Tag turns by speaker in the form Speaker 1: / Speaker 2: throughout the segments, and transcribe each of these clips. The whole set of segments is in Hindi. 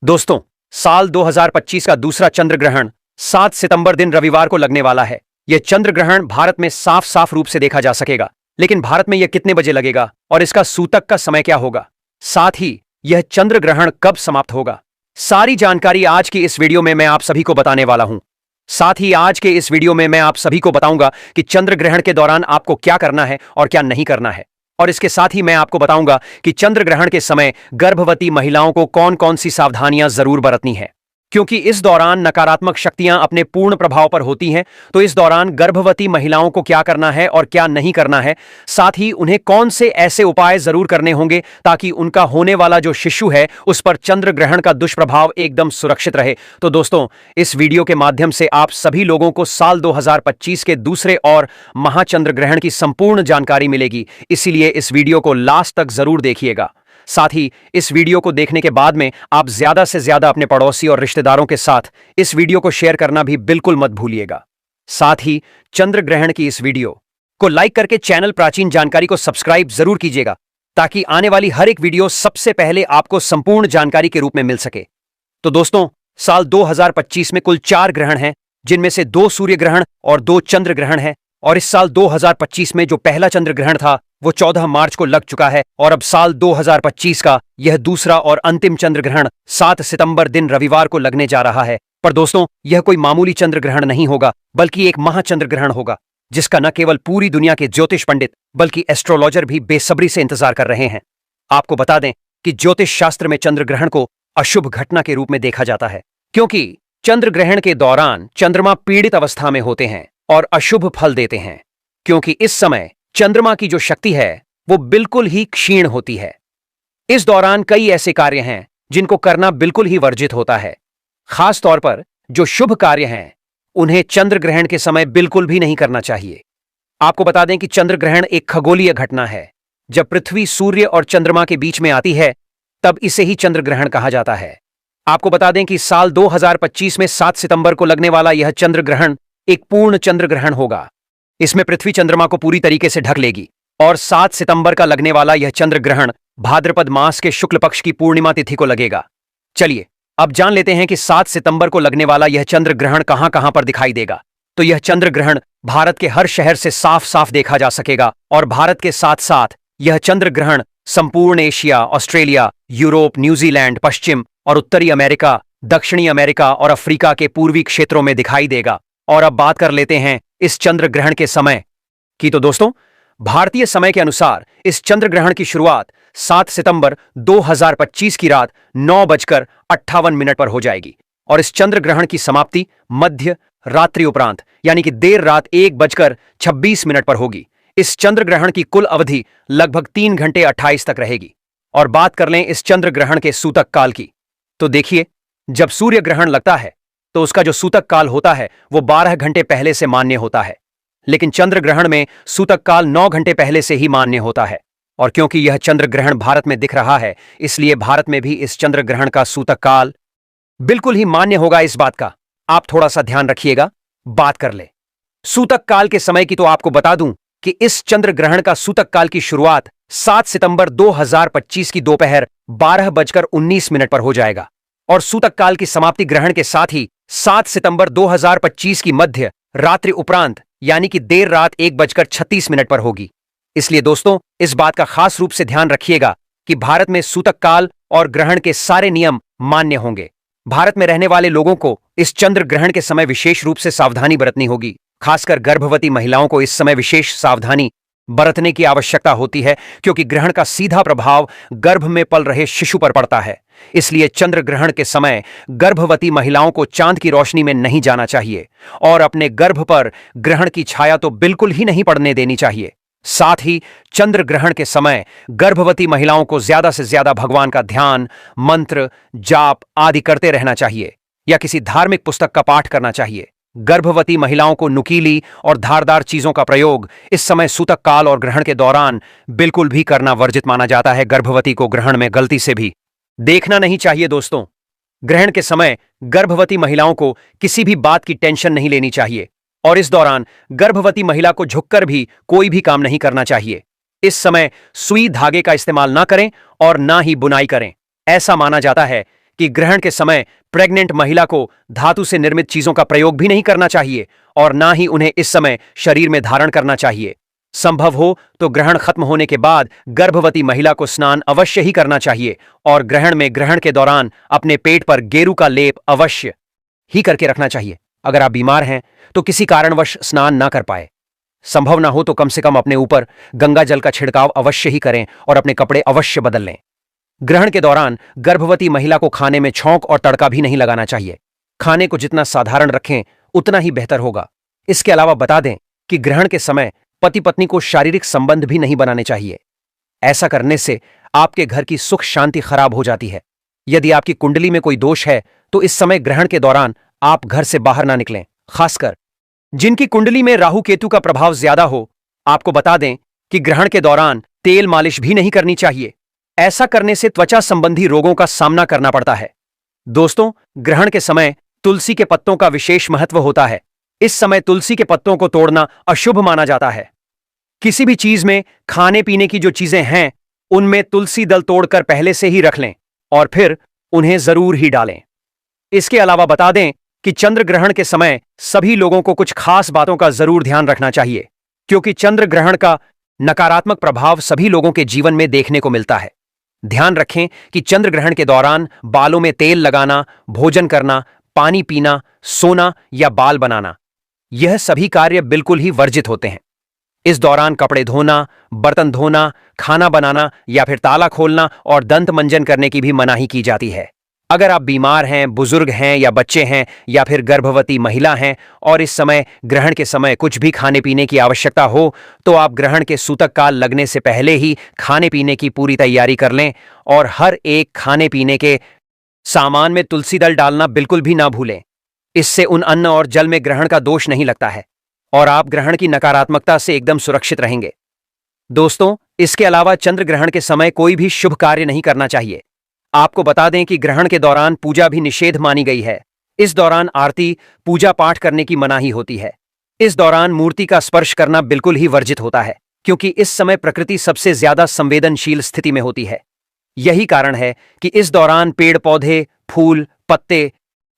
Speaker 1: दोस्तों, साल 2025 का दूसरा चंद्र ग्रहण 7 सितंबर दिन रविवार को लगने वाला है। यह चंद्र ग्रहण भारत में साफ साफ रूप से देखा जा सकेगा, लेकिन भारत में यह कितने बजे लगेगा और इसका सूतक का समय क्या होगा, साथ ही यह चंद्र ग्रहण कब समाप्त होगा, सारी जानकारी आज की इस वीडियो में मैं आप सभी को बताने वाला हूं। साथ ही आज के इस वीडियो में मैं आप सभी को बताऊंगा कि चंद्र ग्रहण के दौरान आपको क्या करना है और क्या नहीं करना है। और इसके साथ ही मैं आपको बताऊंगा कि चंद्र ग्रहण के समय गर्भवती महिलाओं को कौन कौन सी सावधानियां जरूर बरतनी है, क्योंकि इस दौरान नकारात्मक शक्तियां अपने पूर्ण प्रभाव पर होती हैं। तो इस दौरान गर्भवती महिलाओं को क्या करना है और क्या नहीं करना है, साथ ही उन्हें कौन से ऐसे उपाय जरूर करने होंगे ताकि उनका होने वाला जो शिशु है उस पर चंद्र ग्रहण का दुष्प्रभाव एकदम सुरक्षित रहे। तो दोस्तों, इस वीडियो के माध्यम से आप सभी लोगों को साल 2025 के दूसरे और महाचंद्र ग्रहण की संपूर्ण जानकारी मिलेगी, इसीलिए इस वीडियो को लास्ट तक जरूर देखिएगा। साथ ही इस वीडियो को देखने के बाद में आप ज्यादा से ज्यादा अपने पड़ोसी और रिश्तेदारों के साथ इस वीडियो को शेयर करना भी बिल्कुल मत भूलिएगा। साथ ही चंद्र ग्रहण की इस वीडियो को लाइक करके चैनल प्राचीन जानकारी को सब्सक्राइब जरूर कीजिएगा, ताकि आने वाली हर एक वीडियो सबसे पहले आपको संपूर्ण जानकारी के रूप में मिल सके। तो दोस्तों, साल 2025 में कुल 4 ग्रहण हैं, जिनमें से 2 सूर्य ग्रहण और 2 चंद्र ग्रहण हैं। और इस साल 2025 में जो पहला चंद्र ग्रहण था वो 14 मार्च को लग चुका है, और अब साल 2025 का यह दूसरा और अंतिम चंद्र ग्रहण 7 सितंबर दिन रविवार को लगने जा रहा है। पर दोस्तों, यह कोई मामूली चंद्र ग्रहण नहीं होगा, बल्कि एक महाचंद्र ग्रहण होगा, जिसका न केवल पूरी दुनिया के ज्योतिष पंडित बल्कि एस्ट्रोलॉजर भी बेसब्री से इंतजार कर रहे हैं। आपको बता दें कि ज्योतिष शास्त्र में चंद्र ग्रहण को अशुभ घटना के रूप में देखा जाता है, क्योंकि चंद्र ग्रहण के दौरान चंद्रमा पीड़ित अवस्था में होते हैं और अशुभ फल देते हैं, क्योंकि इस समय चंद्रमा की जो शक्ति है वो बिल्कुल ही क्षीण होती है। इस दौरान कई ऐसे कार्य हैं जिनको करना बिल्कुल ही वर्जित होता है। खास तौर पर जो शुभ कार्य हैं उन्हें चंद्र ग्रहण के समय बिल्कुल भी नहीं करना चाहिए। आपको बता दें कि चंद्र ग्रहण एक खगोलीय घटना है। जब पृथ्वी सूर्य और चंद्रमा के बीच में आती है तब इसे ही चंद्र ग्रहण कहा जाता है। आपको बता दें कि साल 2025 में 7 सितंबर को लगने वाला यह चंद्र ग्रहण एक पूर्ण चंद्र ग्रहण होगा। इसमें पृथ्वी चंद्रमा को पूरी तरीके से ढक लेगी, और 7 सितंबर का लगने वाला यह चंद्र ग्रहण भाद्रपद मास के शुक्ल पक्ष की पूर्णिमा तिथि को लगेगा। चलिए अब जान लेते हैं कि 7 सितंबर को लगने वाला यह चंद्र ग्रहण कहां कहां पर दिखाई देगा। तो यह चंद्र ग्रहण भारत के हर शहर से साफ साफ देखा जा सकेगा, और भारत के साथ साथ यह चंद्र ग्रहण संपूर्ण एशिया, ऑस्ट्रेलिया, यूरोप, न्यूजीलैंड, पश्चिम और उत्तरी अमेरिका, दक्षिणी अमेरिका और अफ्रीका के पूर्वी क्षेत्रों में दिखाई देगा। और अब बात कर लेते हैं इस चंद्र ग्रहण के समय की। तो दोस्तों, भारतीय समय के अनुसार इस चंद्र ग्रहण की शुरुआत 7 सितंबर 2025 की रात 9:58 पर हो जाएगी, और इस चंद्र ग्रहण की समाप्ति मध्य रात्रि उपरांत यानी कि देर रात 1:26 पर होगी। इस चंद्र ग्रहण की कुल अवधि लगभग 3 घंटे 28 तक रहेगी। और बात कर लें इस चंद्र ग्रहण के सूतक काल की, तो देखिए, जब सूर्य ग्रहण लगता है तो उसका जो सूतक काल होता है वो 12 घंटे पहले से मान्य होता है, लेकिन चंद्र ग्रहण में सूतक काल 9 घंटे पहले से ही मान्य होता है। और क्योंकि यह चंद्र ग्रहण भारत में दिख रहा है, इसलिए भारत में भी इस चंद्र ग्रहण का सूतक काल बिल्कुल ही मान्य होगा। इस बात का आप थोड़ा सा ध्यान रखिएगा। बात कर ले सूतक काल के समय की, तो आपको बता दूं कि इस चंद्र ग्रहण का सूतक काल की शुरुआत 7 सितंबर 2025 की दोपहर 12:19 पर हो जाएगा, और सूतक काल की समाप्ति ग्रहण के साथ ही 7 सितंबर 2025 की मध्य रात्रि उपरांत यानी कि देर रात 1:36 पर होगी। इसलिए दोस्तों, इस बात का खास रूप से ध्यान रखिएगा कि भारत में सूतक काल और ग्रहण के सारे नियम मान्य होंगे। भारत में रहने वाले लोगों को इस चंद्र ग्रहण के समय विशेष रूप से सावधानी बरतनी होगी। खासकर गर्भवती महिलाओं को इस समय विशेष सावधानी बरतने की आवश्यकता होती है, क्योंकि ग्रहण का सीधा प्रभाव गर्भ में पल रहे शिशु पर पड़ता है। इसलिए चंद्र ग्रहण के समय गर्भवती महिलाओं को चांद की रोशनी में नहीं जाना चाहिए, और अपने गर्भ पर ग्रहण की छाया तो बिल्कुल ही नहीं पड़ने देनी चाहिए। साथ ही चंद्र ग्रहण के समय गर्भवती महिलाओं को ज्यादा से ज्यादा भगवान का ध्यान, मंत्र, जाप आदि करते रहना चाहिए, या किसी धार्मिक पुस्तक का पाठ करना चाहिए। गर्भवती महिलाओं को नुकीली और धारदार चीजों का प्रयोग इस समय सूतक काल और ग्रहण के दौरान बिल्कुल भी करना वर्जित माना जाता है। गर्भवती को ग्रहण में गलती से भी देखना नहीं चाहिए। दोस्तों, ग्रहण के समय गर्भवती महिलाओं को किसी भी बात की टेंशन नहीं लेनी चाहिए, और इस दौरान गर्भवती महिला को झुककर भी कोई भी काम नहीं करना चाहिए। इस समय सुई धागे का इस्तेमाल ना करें और ना ही बुनाई करें। ऐसा माना जाता है कि ग्रहण के समय प्रेग्नेंट महिला को धातु से निर्मित चीजों का प्रयोग भी नहीं करना चाहिए और ना ही उन्हें इस समय शरीर में धारण करना चाहिए। संभव हो तो ग्रहण खत्म होने के बाद गर्भवती महिला को स्नान अवश्य ही करना चाहिए और ग्रहण के दौरान अपने पेट पर गेरू का लेप अवश्य ही करके रखना चाहिए। अगर आप बीमार हैं तो किसी कारणवश स्नान ना कर पाए, संभव ना हो तो कम से कम अपने ऊपर गंगा जल का छिड़काव अवश्य ही करें और अपने कपड़े अवश्य बदल लें। ग्रहण के दौरान गर्भवती महिला को खाने में छौंक और तड़का भी नहीं लगाना चाहिए। खाने को जितना साधारण रखें उतना ही बेहतर होगा। इसके अलावा बता दें कि ग्रहण के समय पति पत्नी को शारीरिक संबंध भी नहीं बनाने चाहिए। ऐसा करने से आपके घर की सुख शांति खराब हो जाती है। यदि आपकी कुंडली में कोई दोष है तो इस समय ग्रहण के दौरान आप घर से बाहर ना निकलें। खासकर जिनकी कुंडली में राहु केतु का प्रभाव ज्यादा हो, आपको बता दें कि ग्रहण के दौरान तेल मालिश भी नहीं करनी चाहिए। ऐसा करने से त्वचा संबंधी रोगों का सामना करना पड़ता है। दोस्तों, ग्रहण के समय तुलसी के पत्तों का विशेष महत्व होता है। इस समय तुलसी के पत्तों को तोड़ना अशुभ माना जाता है। किसी भी चीज में खाने पीने की जो चीजें हैं उनमें तुलसी दल तोड़कर पहले से ही रख लें और फिर उन्हें जरूर ही डालें। इसके अलावा बता दें कि चंद्र ग्रहण के समय सभी लोगों को कुछ खास बातों का जरूर ध्यान रखना चाहिए, क्योंकि चंद्र ग्रहण का नकारात्मक प्रभाव सभी लोगों के जीवन में देखने को मिलता है। ध्यान रखें कि चंद्र ग्रहण के दौरान बालों में तेल लगाना, भोजन करना, पानी पीना, सोना या बाल बनाना, यह सभी कार्य बिल्कुल ही वर्जित होते हैं। इस दौरान कपड़े धोना, बर्तन धोना, खाना बनाना या फिर ताला खोलना और दंत मंजन करने की भी मनाही की जाती है। अगर आप बीमार हैं, बुजुर्ग हैं या बच्चे हैं या फिर गर्भवती महिला हैं और इस समय ग्रहण के समय कुछ भी खाने पीने की आवश्यकता हो तो आप ग्रहण के सूतक काल लगने से पहले ही खाने पीने की पूरी तैयारी कर लें और हर एक खाने पीने के सामान में तुलसी दल डालना बिल्कुल भी ना भूलें। इससे उन अन्न और जल में ग्रहण का दोष नहीं लगता है और आप ग्रहण की नकारात्मकता से एकदम सुरक्षित रहेंगे। दोस्तों, इसके अलावा चंद्र ग्रहण के समय कोई भी शुभ कार्य नहीं करना चाहिए। आपको बता दें कि ग्रहण के दौरान पूजा भी निषेध मानी गई है। इस दौरान आरती, पूजा पाठ करने की मनाही होती है। इस दौरान मूर्ति का स्पर्श करना बिल्कुल ही वर्जित होता है, क्योंकि इस समय प्रकृति सबसे ज्यादा संवेदनशील स्थिति में होती है। यही कारण है कि इस दौरान पेड़ पौधे, फूल, पत्ते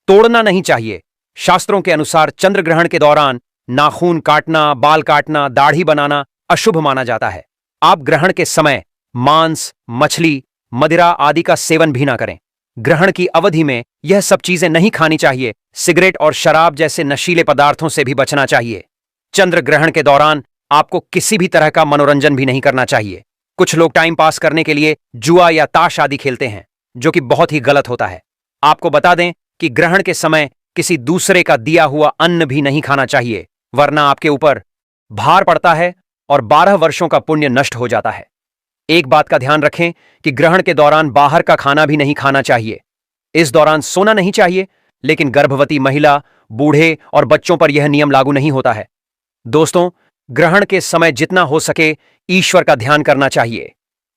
Speaker 1: तोड़ना नहीं चाहिए। शास्त्रों के अनुसार चंद्र ग्रहण के दौरान नाखून काटना, बाल काटना, दाढ़ी बनाना अशुभ माना जाता है। आप ग्रहण के समय मांस, मछली, मदिरा आदि का सेवन भी ना करें। ग्रहण की अवधि में यह सब चीजें नहीं खानी चाहिए। सिगरेट और शराब जैसे नशीले पदार्थों से भी बचना चाहिए। चंद्र ग्रहण के दौरान आपको किसी भी तरह का मनोरंजन भी नहीं करना चाहिए। कुछ लोग टाइम पास करने के लिए जुआ या ताश आदि खेलते हैं, जो कि बहुत ही गलत होता है। आपको बता दें कि ग्रहण के समय किसी दूसरे का दिया हुआ अन्न भी नहीं खाना चाहिए, वरना आपके ऊपर भार पड़ता है और 12 वर्षों का पुण्य नष्ट हो जाता है। एक बात का ध्यान रखें कि ग्रहण के दौरान बाहर का खाना भी नहीं खाना चाहिए। इस दौरान सोना नहीं चाहिए, लेकिन गर्भवती महिला, बूढ़े और बच्चों पर यह नियम लागू नहीं होता है। दोस्तों, ग्रहण के समय जितना हो सके ईश्वर का ध्यान करना चाहिए।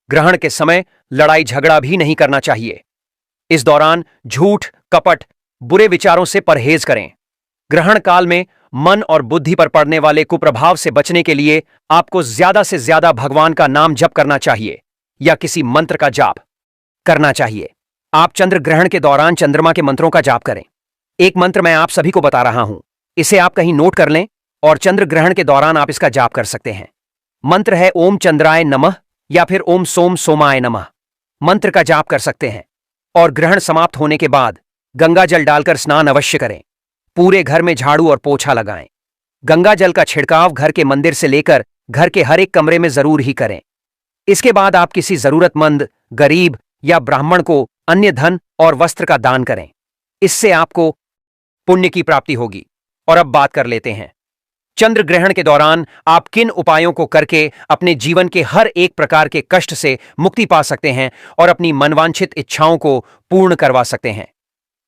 Speaker 1: ग्रहण के समय लड़ाई झगड़ा भी नहीं करना चाहिए। इस दौरान झूठ, कपट, बुरे विचारों से परहेज करें। ग्रहण काल में मन और बुद्धि पर पड़ने वाले कुप्रभाव से बचने के लिए आपको ज्यादा से ज्यादा भगवान का नाम जप करना चाहिए या किसी मंत्र का जाप करना चाहिए। आप चंद्र ग्रहण के दौरान चंद्रमा के मंत्रों का जाप करें। एक मंत्र मैं आप सभी को बता रहा हूं, इसे आप कहीं नोट कर लें और चंद्र ग्रहण के दौरान आप इसका जाप कर सकते हैं। मंत्र है ओम चंद्राय नमः या फिर ओम सोम सोमाय नमः। मंत्र का जाप कर सकते हैं और ग्रहण समाप्त होने के बाद गंगा जल डालकर स्नान अवश्य करें। पूरे घर में झाड़ू और पोछा लगाएं। गंगा जल का छिड़काव घर के मंदिर से लेकर घर के हर एक कमरे में जरूर ही करें। इसके बाद आप किसी जरूरतमंद, गरीब या ब्राह्मण को अन्य धन और वस्त्र का दान करें। इससे आपको पुण्य की प्राप्ति होगी। और अब बात कर लेते हैं चंद्र ग्रहण के दौरान आप किन उपायों को करके अपने जीवन के हर एक प्रकार के कष्ट से मुक्ति पा सकते हैं और अपनी मनवांछित इच्छाओं को पूर्ण करवा सकते हैं।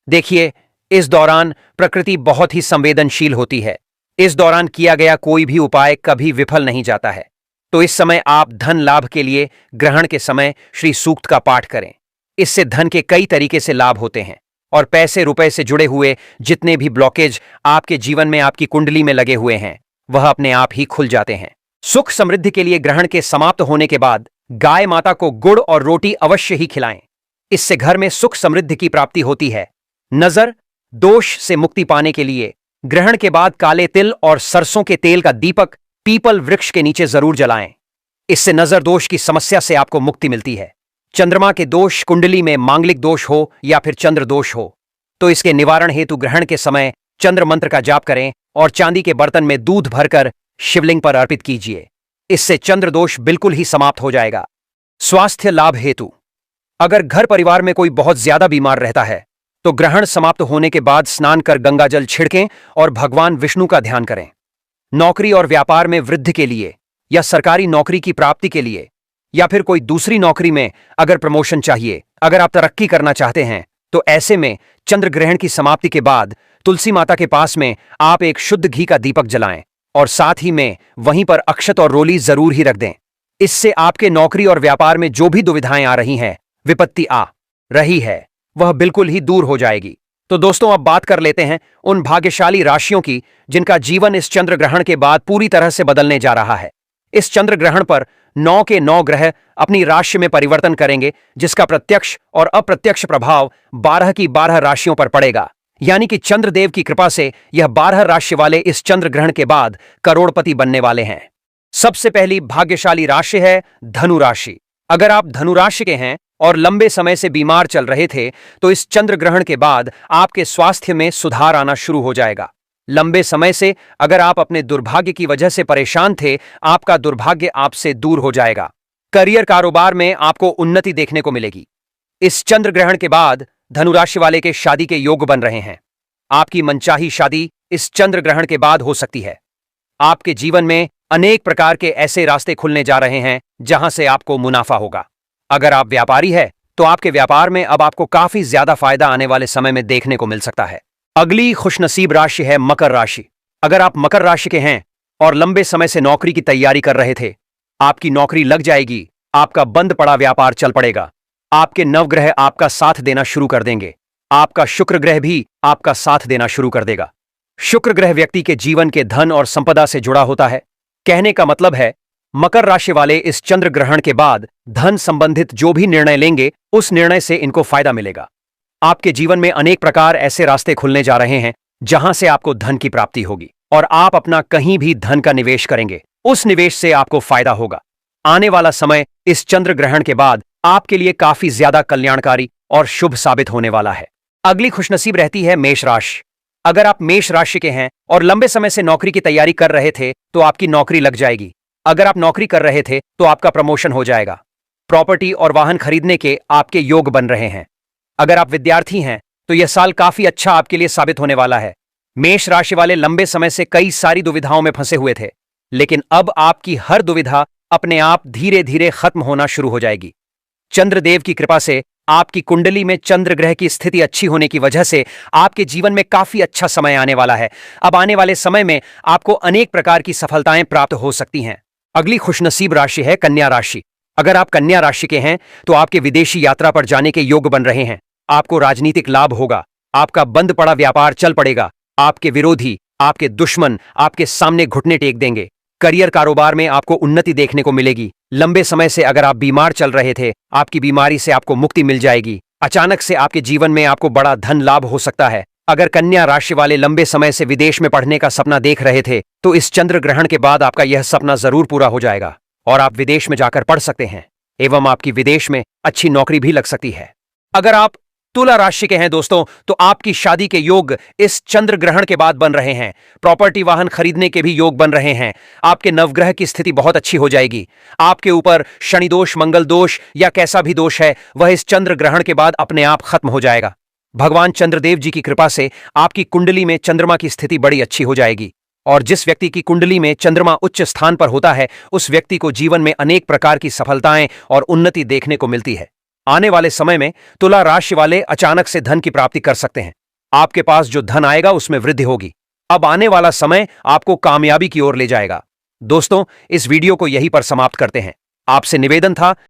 Speaker 1: देखिए, इस दौरान प्रकृति बहुत ही संवेदनशील होती है। इस दौरान किया गया कोई भी उपाय कभी विफल नहीं जाता है। तो इस समय आप धन लाभ के लिए ग्रहण के समय श्री सूक्त का पाठ करें। इससे धन के कई तरीके से लाभ होते हैं और पैसे रुपए से जुड़े हुए जितने भी ब्लॉकेज आपके जीवन में आपकी कुंडली में लगे हुए हैं वह अपने आप ही खुल जाते हैं। सुख समृद्धि के लिए ग्रहण के समाप्त होने के बाद गाय माता को गुड़ और रोटी अवश्य ही खिलाएं। इससे घर में सुख समृद्धि की प्राप्ति होती है। नजर दोष से मुक्ति पाने के लिए ग्रहण के बाद काले तिल और सरसों के तेल का दीपक पीपल वृक्ष के नीचे जरूर जलाएं। इससे नजर दोष की समस्या से आपको मुक्ति मिलती है। चंद्रमा के दोष, कुंडली में मांगलिक दोष हो या फिर चंद्र दोष हो, तो इसके निवारण हेतु ग्रहण के समय चंद्र मंत्र का जाप करें और चांदी के बर्तन में दूध भरकर शिवलिंग पर अर्पित कीजिए। इससे चंद्र दोष बिल्कुल ही समाप्त हो जाएगा। स्वास्थ्य लाभ हेतु अगर घर परिवार में कोई बहुत ज्यादा बीमार रहता है तो ग्रहण समाप्त होने के बाद स्नान कर गंगाजल छिड़कें और भगवान विष्णु का ध्यान करें। नौकरी और व्यापार में वृद्धि के लिए या सरकारी नौकरी की प्राप्ति के लिए या फिर कोई दूसरी नौकरी में अगर प्रमोशन चाहिए, अगर आप तरक्की करना चाहते हैं, तो ऐसे में चंद्र ग्रहण की समाप्ति के बाद तुलसी माता के पास में आप एक शुद्ध घी का दीपक जलाएं और साथ ही में वहीं पर अक्षत और रोली जरूर ही रख दें। इससे आपके नौकरी और व्यापार में जो भी दुविधाएं आ रही हैं, विपत्ति आ रही है, वह बिल्कुल ही दूर हो जाएगी। तो दोस्तों, अब बात कर लेते हैं उन भाग्यशाली राशियों की जिनका जीवन इस चंद्र ग्रहण के बाद पूरी तरह से बदलने जा रहा है। इस चंद्र ग्रहण पर 9 के 9 ग्रह अपनी राशि में परिवर्तन करेंगे, जिसका प्रत्यक्ष और अप्रत्यक्ष प्रभाव 12 की 12 राशियों पर पड़ेगा। यानी कि चंद्रदेव की कृपा से यह 12 राशि वाले इस चंद्र ग्रहण के बाद करोड़पति बनने वाले हैं। सबसे पहली भाग्यशाली राशि है धनु राशि। अगर आप धनु राशि के हैं और लंबे समय से बीमार चल रहे थे, तो इस चंद्र ग्रहण के बाद आपके स्वास्थ्य में सुधार आना शुरू हो जाएगा। लंबे समय से अगर आप अपने दुर्भाग्य की वजह से परेशान थे, आपका दुर्भाग्य आपसे दूर हो जाएगा। करियर कारोबार में आपको उन्नति देखने को मिलेगी। इस चंद्र ग्रहण के बाद धनु राशि वाले के शादी के योग बन रहे हैं। आपकी मनचाही शादी इस चंद्र ग्रहण के बाद हो सकती है। आपके जीवन में अनेक प्रकार के ऐसे रास्ते खुलने जा रहे हैं जहां से आपको मुनाफा होगा। अगर आप व्यापारी हैं, तो आपके व्यापार में अब आपको काफी ज्यादा फायदा आने वाले समय में देखने को मिल सकता है। अगली खुशनसीब राशि है मकर राशि। अगर आप मकर राशि के हैं और लंबे समय से नौकरी की तैयारी कर रहे थे, आपकी नौकरी लग जाएगी। आपका बंद पड़ा व्यापार चल पड़ेगा। आपके नवग्रह आपका साथ देना शुरू कर देंगे। आपका शुक्र ग्रह भी आपका साथ देना शुरू कर देगा। शुक्र ग्रह व्यक्ति के जीवन के धन और संपदा से जुड़ा होता है। कहने का मतलब है, मकर राशि वाले इस चंद्र ग्रहण के बाद धन संबंधित जो भी निर्णय लेंगे, उस निर्णय से इनको फायदा मिलेगा। आपके जीवन में अनेक प्रकार ऐसे रास्ते खुलने जा रहे हैं जहां से आपको धन की प्राप्ति होगी और आप अपना कहीं भी धन का निवेश करेंगे, उस निवेश से आपको फायदा होगा। आने वाला समय इस चंद्र ग्रहण के बाद आपके लिए काफी ज्यादा कल्याणकारी और शुभ साबित होने वाला है। अगली खुशनसीब रहती है मेष राशि। अगर आप मेष राशि के हैं और लंबे समय से नौकरी की तैयारी कर रहे थे, तो आपकी नौकरी लग जाएगी। अगर आप नौकरी कर रहे थे, तो आपका प्रमोशन हो जाएगा। प्रॉपर्टी और वाहन खरीदने के आपके योग बन रहे हैं। अगर आप विद्यार्थी हैं, तो यह साल काफी अच्छा आपके लिए साबित होने वाला है। मेष राशि वाले लंबे समय से कई सारी दुविधाओं में फंसे हुए थे, लेकिन अब आपकी हर दुविधा अपने आप धीरे धीरे खत्म होना शुरू हो जाएगी। चंद्रदेव की कृपा से आपकी कुंडली में चंद्र ग्रह की स्थिति अच्छी होने की वजह से आपके जीवन में काफी अच्छा समय आने वाला है। अब आने वाले समय में आपको अनेक प्रकार की सफलताएं प्राप्त हो सकती हैं। अगली खुशनसीब राशि है कन्या राशि। अगर आप कन्या राशि के हैं, तो आपके विदेशी यात्रा पर जाने के योग बन रहे हैं। आपको राजनीतिक लाभ होगा। आपका बंद पड़ा व्यापार चल पड़ेगा। आपके विरोधी, आपके दुश्मन आपके सामने घुटने टेक देंगे। करियर कारोबार में आपको उन्नति देखने को मिलेगी। लंबे समय से अगर आप बीमार चल रहे थे, आपकी बीमारी से आपको मुक्ति मिल जाएगी। अचानक से आपके जीवन में आपको बड़ा धन लाभ हो सकता है। अगर कन्या राशि वाले लंबे समय से विदेश में पढ़ने का सपना देख रहे थे, तो इस चंद्र ग्रहण के बाद आपका यह सपना जरूर पूरा हो जाएगा और आप विदेश में जाकर पढ़ सकते हैं एवं आपकी विदेश में अच्छी नौकरी भी लग सकती है। अगर आप तुला राशि के हैं दोस्तों, तो आपकी शादी के योग इस चंद्र ग्रहण के बाद बन रहे हैं। प्रॉपर्टी वाहन खरीदने के भी योग बन रहे हैं। आपके नवग्रह की स्थिति बहुत अच्छी हो जाएगी। आपके ऊपर शनि दोष, मंगल दोष या कैसा भी दोष है, वह इस चंद्र ग्रहण के बाद अपने आप खत्म हो जाएगा। भगवान चंद्रदेव जी की कृपा से आपकी कुंडली में चंद्रमा की स्थिति बड़ी अच्छी हो जाएगी और जिस व्यक्ति की कुंडली में चंद्रमा उच्च स्थान पर होता है, उस व्यक्ति को जीवन में अनेक प्रकार की सफलताएं और उन्नति देखने को मिलती है। आने वाले समय में तुला राशि वाले अचानक से धन की प्राप्ति कर सकते हैं। आपके पास जो धन आएगा उसमें वृद्धि होगी। अब आने वाला समय आपको कामयाबी की ओर ले जाएगा। दोस्तों, इस वीडियो को यहीं पर समाप्त करते हैं। आपसे निवेदन था